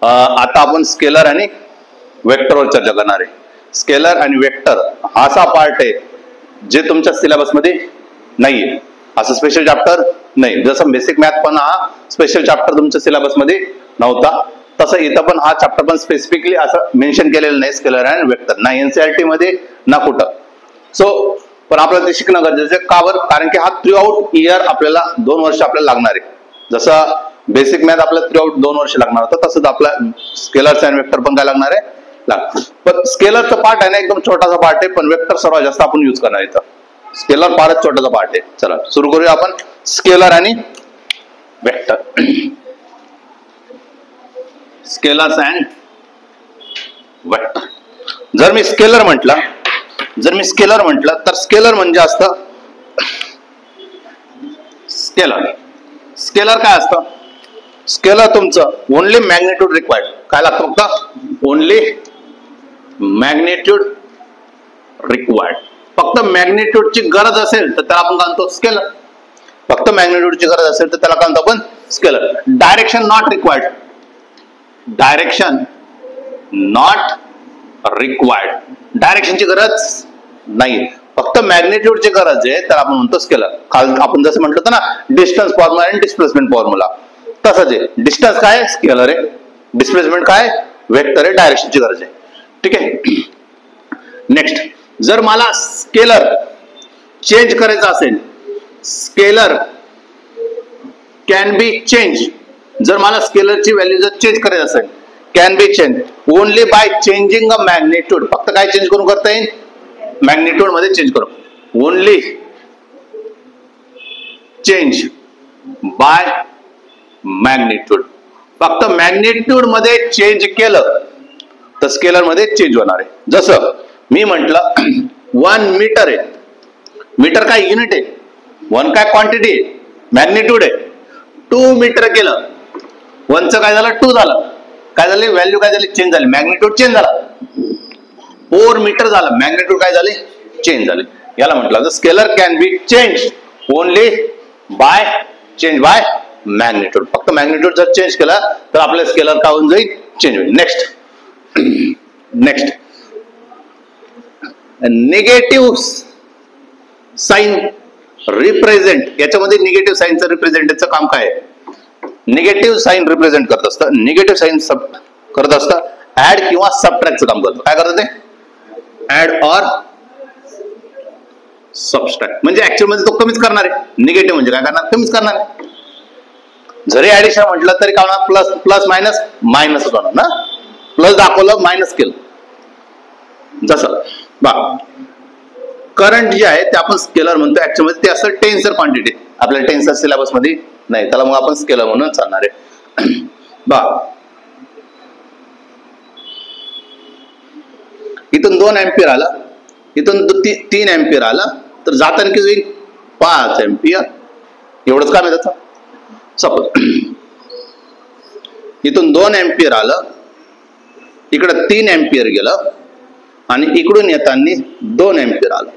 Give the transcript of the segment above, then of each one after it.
आता आपण स्केलर आणि वेक्टरवर चर्चा करणार आहे. स्केलर आणि वेक्टर हा असा पार्ट आहे जे तुमच्या सिलेबसमध्ये नाहीये. असं स्पेशल चॅप्टर नाही. जसं बेसिक मॅथ पण हा स्पेशल चॅप्टर तुमच्या सिलेबसमध्ये नव्हता, तसं इथं पण हा चॅप्टर पण स्पेसिफिकली असं मेन्शन केलेलं नाही स्केलर आणि वेक्टर, ना एनसीईआरटी मध्ये ना कुठं. सो पण आपल्याला ते शिकणं गरजेचं आहे. का बरं? कारण की हा थ्रू आउट इयर आपल्याला 2 वर्ष आपल्याला लागणार आहे. जसं बेसिक मॅथ आपल्याला थ्रू आउट 2 वर्ष लागणार होतं, तसंच आपला स्केलर आणि वेक्टर पण काय लागणार आहे. पण स्केलरचा पार्ट आहे ना एकदम छोटासा पार्ट आहे, पण वेक्टर सर्वात जास्त आपण युज करणार इथं. स्केलर फारच छोटासा पार्ट आहे. चला सुरू करूया आपण स्केलर आणि वेक्टर. Scalars and vector. जर मी स्केलर म्हटलं तर स्केलर म्हणजे असतं स्केलर काय असतं? स्केलर तुमचं ओनली मॅग्निट्यूड रिक्वायर्ड. काय लागतं फक्त? Only magnitude required. फक्त मॅग्निट्यूडची गरज असेल तर त्याला आपण काय म्हणतो? स्केलर. फक्त मॅग्निट्यूडची गरज असेल तर त्याला काय म्हणतो आपण? Scalar. Direction not required. Direction not required. डायरेक्शनची गरज नाही, फक्त मॅग्निट्यूडची गरज आहे, तर आपण म्हणतो स्केलर. आपण जसं म्हटलं होतं ना डिस्टन्स फॉर्म्युला आणि डिस्प्लेसमेंट फॉर्म्युला, तसंच आहे. डिस्टन्स काय? स्केलर आहे. डिस्प्लेसमेंट काय? वेक्टर आहे. डायरेक्शनची गरज आहे. ठीक आहे. नेक्स्ट, जर मला स्केलर चेंज करायचं असेल, स्केलर कॅन बी चेंज. जर मला स्केलरची व्हॅल्यू जर चेंज करायची असेल, can be change only by changing a magnitude. फक्त काय चेंज करून करता येईल? मॅग्निट्यूड मध्ये चेंज करू. Only change by magnitude. फक्त मॅग्निट्यूड मध्ये चेंज केलं तर स्केलर मध्ये चेंज होणार आहे. जसं मी म्हटलं 1 मीटर आहे. मीटर काय? युनिट आहे. 1 काय? क्वांटिटी आहे. मॅग्निट्यूड आहे. 2 मीटर केलं, 1चं काय झालं? 2 झालं. काय झाले? व्हॅल्यू काय झाली? चेंज झाली. मॅग्निट्यूड चेंज झाला. 4 मीटर झालं, मॅग्निट्यूड काय झाले? चेंज झाले. याला म्हटलं scalar can be change only by change by magnitude. फक्त मॅग्निट्यूड जर चेंज केला तर आपलं स्केलर काय होऊन जाईल? चेंज होईल. Next negative sign represent. याच्यामध्ये निगेटिव्ह साइनचं रिप्रेझेंटेचं काम काय आहे? निगेटिव्ह साइन रिप्रेझेंट करत असतं. निगेटिव्ह साइन करत असतं ऍड किंवा सबट्रॅक्टचं काम करतं. काय करत ते? Add or subtract. म्हणजे ऍक्च्युअल मध्ये तो कमीच करणार आहे. निगेटिव्ह म्हणजे काय करणार? कमीच करणार आहे. जरी ऍडिशन म्हटलं तरी काय होणार? प्लस प्लस मायनस मायनस होणार ना. प्लस दाखवलं, मायनस केलं. जसं करंट जे आहे ते आपण स्केलर म्हणतो. ऍक्च्युअल मध्ये ते असं टेन्सर क्वांटिटी. आपल्या टेन्सर सिलेबस मध्ये नाही, त्याला मग आपण स्केलर म्हणून चालणार आहे. इथून 2 एम्पियर आला, इथून 3 एम्पियर आला, तर जाताना किती होईल? 5 एम्पियर. एवढंच काम आहे त्याचं. सपोज इथून 2 एम्पियर आलं, इकडं 3 एम्पियर गेलं आणि इकडून येताना 2 एम्पियर आलं.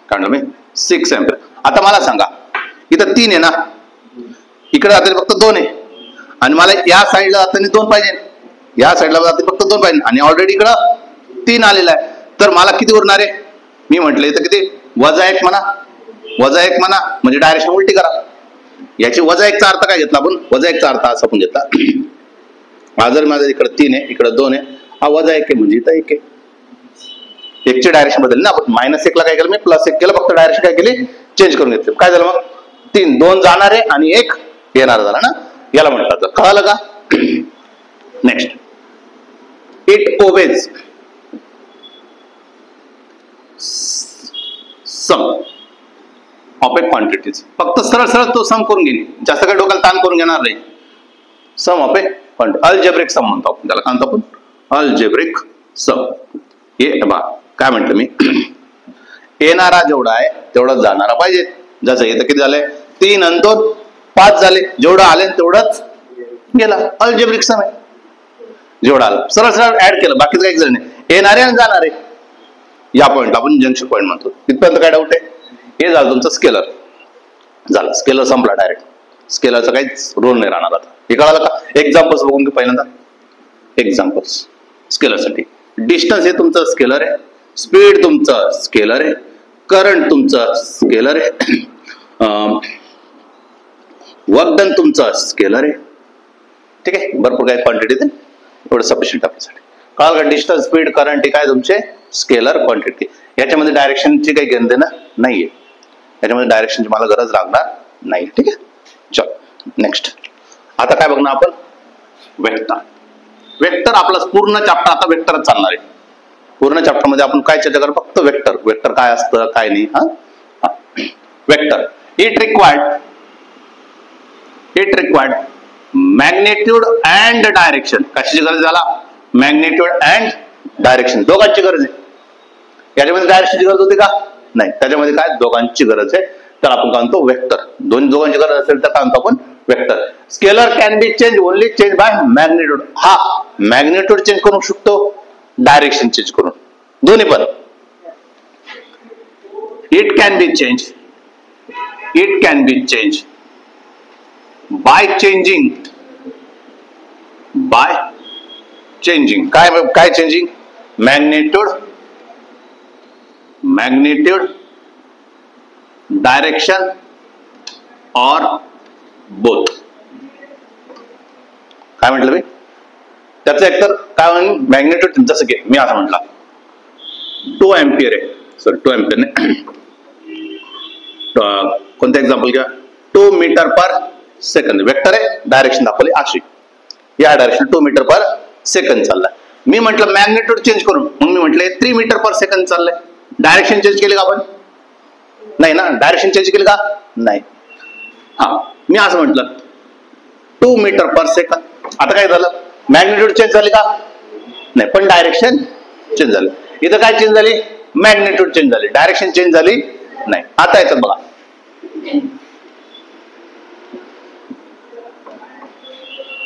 काढलं मी 6 एम्पियर. आता मला सांगा, इथं 3 आहे ना, इकडे जाताना फक्त 2 आहे, आणि मला या साईडला जाताना 2 पाहिजे, या साईडला जाताना फक्त 2 पाहिजे, आणि ऑलरेडी इकडं 3 आलेला आहे. तर मला किती उरणार आहे? मी म्हटलं इथं किती? -1 म्हणा, -1 म्हणा, म्हणजे डायरेक्शन उलटी करा. याची -1चा अर्थ काय घेतला आपण? -1चा अर्थ असा आपण घेतला, हा जर माझा इकडे 3 आहे, इकडे 2 आहे, हा -1 आहे म्हणजे इथं 1 आहे. 1ची डायरेक्शन बदलली ना आपण. -1 ला काय केलं मी? +1 केलं. फक्त डायरेक्शन काय केली? चेंज करून घेतली. काय झालं मग? 3, 2 जाणार आहे आणि 1 येणार झाला ना. याला म्हटलं तर कळालं का? Next, it obeys sum of a quantities. फक्त सरळ सरळ तो सम करून घेईन, जास्त काही डोक्याला ताण करून घेणार नाही. Sum of a quantity, algebraic sum म्हणतो आपण त्याला. काय म्हणतो आपण? Algebraic sum. हे काय म्हटलं मी? येणारा जेवढा आहे तेवढाच जाणारा पाहिजे. जसं इथं किती झालंय? 3 आणि 2 5 झाले. जेवढं आले तेवढंच गेला. अल्जेब्रिक सम आहे. जेवढा आला सरळ सरळ ऍड केलं, बाकीचं काही झालं नाही. येणारे आणि जाणारे या पॉइंटला आपण जंक्शन पॉइंट म्हणतो. तिथपर्यंत काय डाऊट आहे? हे झालं तुमचं स्केलर. झालं, स्केलर संपला डायरेक्ट. स्केलरचा काहीच रोल नाही राहणार. आता हे कळालं का? एक्झाम्पल्स बघून घे पहिल्यांदा. एक्झाम्पल्स स्केलरसाठी. डिस्टन्स हे तुमचं स्केलर आहे, स्पीड तुमचं स्केलर आहे, करंट तुमचं स्केलर आहे, वर्क डन तुमचं स्केलर आहे. ठीक आहे, भरपूर काही क्वांटिटी ते एवढं सफिशियंट आपल्यासाठी. कळालं का? डिस्टन्स, स्पीड, करंट हे काय तुमचे स्केलर क्वांटिटी. याच्यामध्ये डायरेक्शनची काही घेणं देणं नाहीये, याच्यामध्ये डायरेक्शनची मला गरज लागणार नाही. ठीक आहे, चल नेक्स्ट. आता काय बघणार आपण? वेक्टर. वेक्टर आपला पूर्ण चॅप्टर आता वेक्टरच चालणार आहे. पूर्ण चॅप्टर मध्ये आपण काय चर्चा करू? फक्त वेक्टर. वेक्टर काय असतं काय नाही. Vector it required magnitude and direction. कशाची गरज झाला? मॅग्नेट्यूड अँड डायरेक्शन, दोघांची गरज आहे. याच्यामध्ये डायरेक्शनची गरज होती का? नाही. त्याच्यामध्ये काय? दोघांची गरज आहे. तर आपण काय म्हणतो? वेक्टर. दोघांची गरज असेल तर काय म्हणतो आपण? Vector. Scalar can be change only change bye magnitude. हा, मॅग्नेट्यूड चेंज करू शकतो, डायरेक्शन चेंज करून, दोन्ही पण. It can be change by changing काय चेंजिंग? मॅग्नेट्यूड डायरेक्शन और बोथ. काय म्हटलं मी? त्याचं एकतर काय म्हणून मॅग्नेट्यूड, जसं की मी असं म्हटलं 2 एम्पियर आहे, सॉरी 2 एम्पियर नाही, कोणतं एक्झाम्पल घ्या? 2 मीटर पर सेकंद. वेक्टर आहे, डायरेक्शन दाखवली अशी, या डायरेक्शन 2 मीटर पर सेकंद चाललाय. मी म्हटलं मॅग्नेट्यूड चेंज करून, मग मी म्हटलं 3 मीटर पर सेकंद चाललंय. डायरेक्शन चेंज केली का आपण? नाही ना. डायरेक्शन चेंज केली का? नाही. हा, मी असं म्हटलं 2 मीटर पर सेकंद. आता काय झालं? मॅग्नेट्यूड चेंज झाली का? नाही, पण डायरेक्शन चेंज झाली. इथं काय चेंज झाली? मॅग्नेट्यूड चेंज झाली, डायरेक्शन चेंज झाली नाही. आता याच्यात बघा,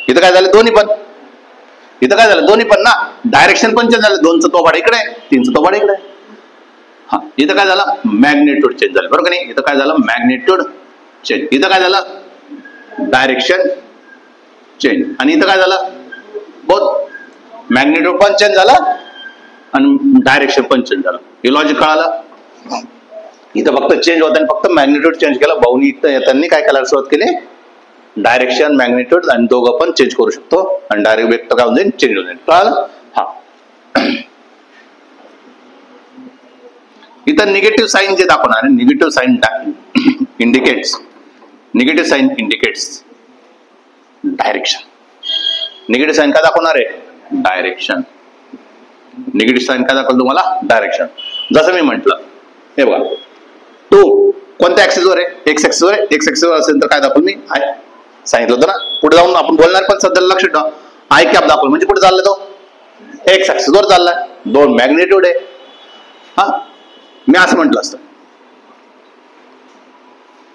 इथं काय झालं? दोन्ही पण. इथं काय झालं? दोन्ही पण ना, डायरेक्शन पण चेंज झालं. 2चं तोबाड इकडे, 3चं तोबाड इकडे. हा, इथं काय झालं? मॅग्नेट्यूड चेंज झालं, बरोबर का नाही? इथं काय झालं? Magnitude change. इथं काय झालं? Direction change. आणि इथं काय झालं? बोथ मॅग्नेट्यूड पण चेंज झालं आणि डायरेक्शन पण चेंज झालं. हे लॉजिक कळालं? इथं फक्त चेंज होताना फक्त मॅग्नेट्यूड चेंज केलं. भाऊनी इथं येताना काय करायला सुरुवात केली? डायरेक्शन, मॅग्नेट्यूड आणि दोघं पण चेंज करू शकतो आणि डायरेक्ट वेक्टर काय होऊन जाईल? चेंज होऊन जाईल. कळालं? हा. इथं निगेटिव्ह साईन जे दाखवणार आहे, negative sign indicates direction. Negative sign काय दाखवणार आहे? डायरेक्शन. निगेटिव्ह साईन काय दाखवलं तुम्हाला? डायरेक्शन. जसं मी म्हटलं, हे बघा, 2 कोणत्या ऍक्सिसवर आहे? एक्स ऍक्सिसवर आहे. एक्स ऍक्सिसवर असेल तर काय दाखवलं मी? आय सांगितलं होतं ना. पुढे जाऊन आपण बोलणार, पण सध्या लक्ष ठेवा. आय कॅप दाखवलं म्हणजे कुठे चाललाय तो? एक्स ऍक्सिसवर चाललाय. 2 मॅग्नेट्यूड आहे. हा, मी असं म्हटलं असतं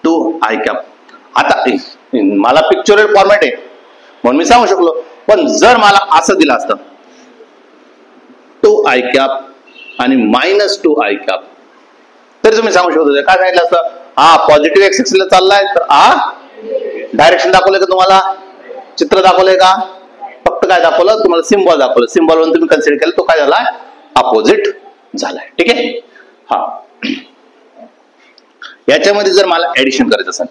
2 आय कॅप. आता मला पिक्चरल फॉर्मॅट आहे म्हणून मी सांगू शकलो, पण जर मला असं दिलं असतं 2 आय कॅप आणि -2 आय कॅप, तरी तुम्ही सांगू शकतो. काय सांगितलं असतं? हा पॉझिटिव्ह एक्स ऍक्सिसला चाललाय, तर डायरेक्शन दाखवलंय का तुम्हाला? चित्र दाखवलंय का? फक्त काय दाखवलं तुम्हाला? सिम्बॉल दाखवलं. सिम्बॉल वरून तुम्ही कन्सिडर केलं, तो काय झालाय? अपोजिट झालाय. ठीक आहे. हा, याच्यामध्ये जर मला ऍडिशन करायचं असेल,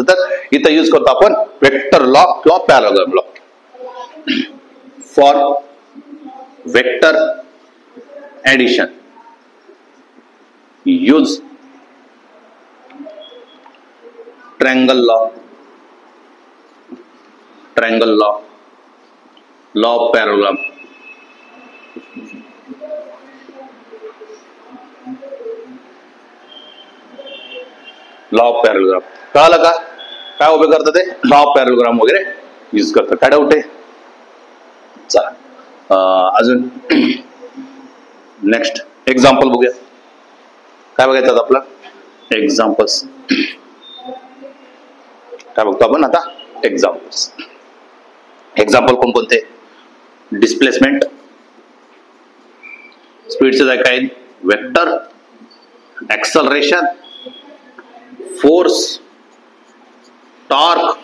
तर इथं यूज करतो आपण वेक्टर लॉ किंवा parallelogram law. For vector addition use triangle law of parallelogram. Law of parallelogram कळालं का? काय उभे करतात ते? लॉ ऑफ पॅरालॉग्राम वगैरे यूज करतात. काय डाऊट आहे? चला अजून नेक्स्ट एक्झाम्पल बघूया. काय बघायचं आपलं? एक्झाम्पल्स. काय बघतो आपण आता? एक्झाम्पल्स. एक्झाम्पल कोणकोणते? डिस्प्लेसमेंट, स्पीडचे काय? Vector, acceleration, force, torque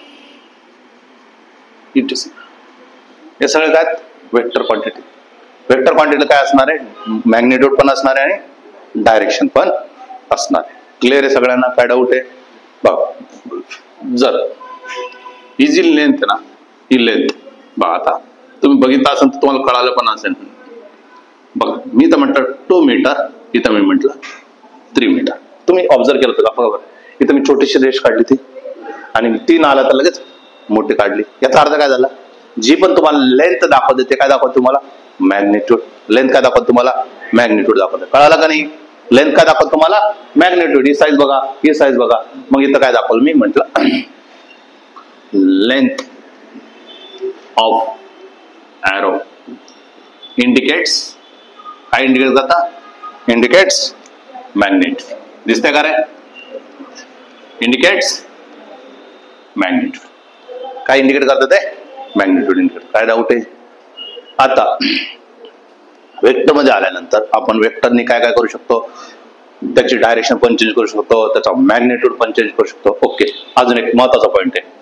etc. हे सगळे काय वेक्टर क्वांटिटी. वेक्टर क्वांटिटी काय असणार आहे, मॅग्निट्यूड पण असणार आहे आणि डायरेक्शन पण असणार आहे. क्लिअर आहे सगळ्यांना, काय डाऊट आहे बघ. जर ही जी लेंथ आहे ना, ही लेंथ बघा, आता तुम्ही बघितलं असेल तर तुम्हाला कळालं पण असेल. बघा मी तर म्हटलं 2 मीटर, इथं मी म्हटलं 3 मीटर. तुम्ही ऑब्झर्व केलं होतं का? बरोबर, इथं मी छोटीशी रेष काढली ती आणि 3 आला तर लगेच मोठी काढली. याचा अर्थ काय झाला, जी पण तुम्हाला लेंथ दाखवते ते काय दाखवते तुम्हाला, मॅग्निट्यूड. लेंथ काय दाखवत तुम्हाला, मॅग्निट्यूड दाखवते. कळालं का नाही, लेंथ काय दाखवत तुम्हाला, मॅग्निट्यूड. ही साईज बघा, ही साईज बघा. मग इथं काय दाखवलं मी, म्हटलं लेंथ ऑफ एरो इंडिकेट्स, काय इंडिकेट करता, इंडिकेट्स मॅग्नेट्यूड. दिसतंय का रे, इंडिकेट्स मॅग्नेट्यूड. काय इंडिकेट करतात ते, मॅग्नेट्यूड इंडिकेट. काय डाऊट आहे. आता वेक्टर मध्ये आल्यानंतर आपण वेक्टरनी काय काय करू शकतो, त्याची डायरेक्शन पण चेंज करू शकतो, त्याचा मॅग्नेट्यूड पण चेंज करू शकतो. ओके, अजून एक महत्वाचा पॉइंट आहे,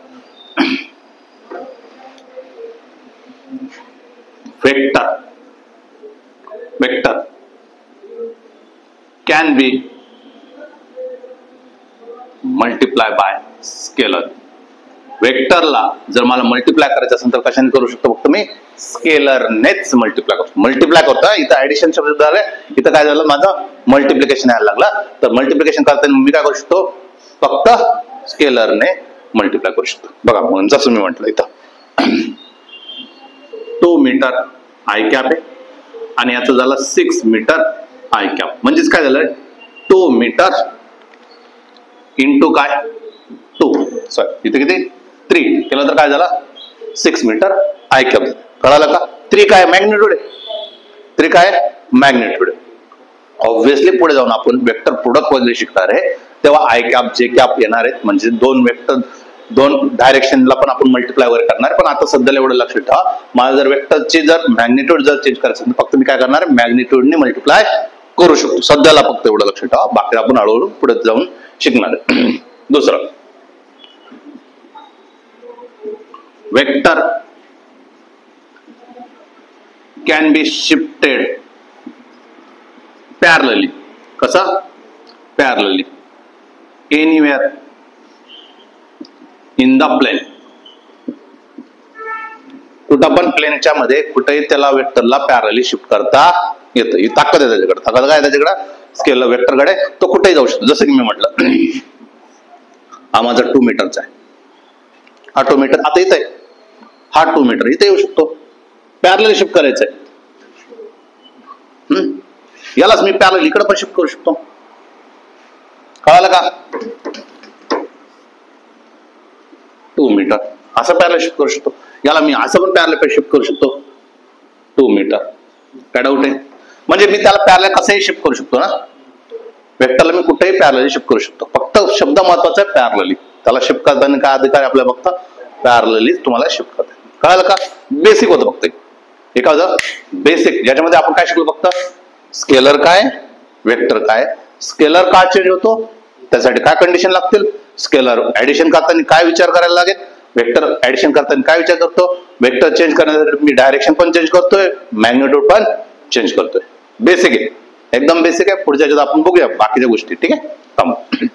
vector can B multiply by scalar. वेक्टरला जर मला मल्टिप्लाय करायचं असेल तर कशाने करू शकतो, फक्त मी स्केलरनेच मल्टिप्लाय करतो. मल्टिप्लाय करतो, इथं ऍडिशन शब्द झालं, इथं काय झालं, माझं मल्टिप्लिकेशन यायला लागला. तर मल्टिप्लिकेशन करताना मी काय करू शकतो, फक्त स्केलरने मल्टिप्लाय करू शकतो. बघा, म्हणून जसं मी म्हटलं इथं 2 मीटर आय कॅप आहे आणि याचं झालं 6 मीटर आय कॅप. म्हणजेच काय झालं, 2 मीटर इंटू काय 2, सॉरी इथे किती 3 केलं तर काय झाला 6 मीटर आय कॅप. कळालं का. 3 काय मॅग्निट्यूड आहे, 3 काय मॅग्निट्यूड आहे. ऑब्व्हियसली पुढे जाऊन आपण वेक्टर प्रोडक्ट वगैरे शिकणार आहे तेव्हा आय कॅप जे कॅप येणार आहेत, म्हणजे 2 वेक्टर 2 डायरेक्शनला पण आपण मल्टिप्लाय वगैरे करणार. पण आता सध्याला एवढं लक्षात ठेवा, मला जर वेक्टरची जर मॅग्निट्यूड जर चेंज करायचं तर फक्त मी काय करणार, मॅग्निट्यूडने मल्टिप्लाय करू शकतो. सध्याला फक्त एवढं लक्षात ठेवा, बाकी आपण हळूहळू पुढे जाऊन शिकणार आहे. दुसरं, vector can be shifted parallelly. कसं, parallelly anywhere in the plane. कुठं पण प्लेनच्या मध्ये कुठेही त्याला वेक्टरला पॅरलली शिफ्ट करता येतं. ही ताकद आहे त्याच्याकडे. ताकद काय त्याच्याकडे, स्केलर वेक्टरकडे तो कुठेही जाऊ शकतो. जसं की मी म्हटलं हा माझा 2 मीटरचा आहे, हा 2 मीटर आता इथे आहे, हा 2 मीटर इथे येऊ शकतो, पॅरलली शिफ्ट करायचंय. यालाच मी पॅरलल इकडे पण शिफ्ट करू शकतो. कळालं का, 2 मीटर असं पॅरलल शिफ्ट करू शकतो, याला मी असं पण पॅरलल शिफ्ट करू शकतो 2 मीटर. काय डाऊट आहे, म्हणजे मी त्याला पॅरलल कसंही शिफ्ट करू शकतो ना, वेक्टरला मी कुठेही पॅरलली शिफ्ट करू शकतो. फक्त शब्द महत्वाचा आहे पॅरलली. त्याला शिफ्ट करताना काय अधिकार आहे आपल्याला, फक्त पॅरलली तुम्हाला शिफ्ट करता. कळालं का, बेसिक होतं फक्त एखादं बेसिक, ज्याच्यामध्ये आपण काय शिकलो, फक्त स्केलर काय वेक्टर काय. स्केलर का चेंज होतो, त्यासाठी काय कंडिशन लागतील, स्केलर ऍडिशन करताना काय विचार करायला लागेल, वेक्टर ऍडिशन करताना काय विचार करतो, वेक्टर चेंज करण्यासाठी मी डायरेक्शन पण चेंज करतोय, मॅग्निट्यूड पण चेंज करतोय. बेसिक आहे, एकदम बेसिक आहे. पुढच्या ह्याच्यात आपण बघूया बाकीच्या गोष्टी. ठीक आहे, थांबा.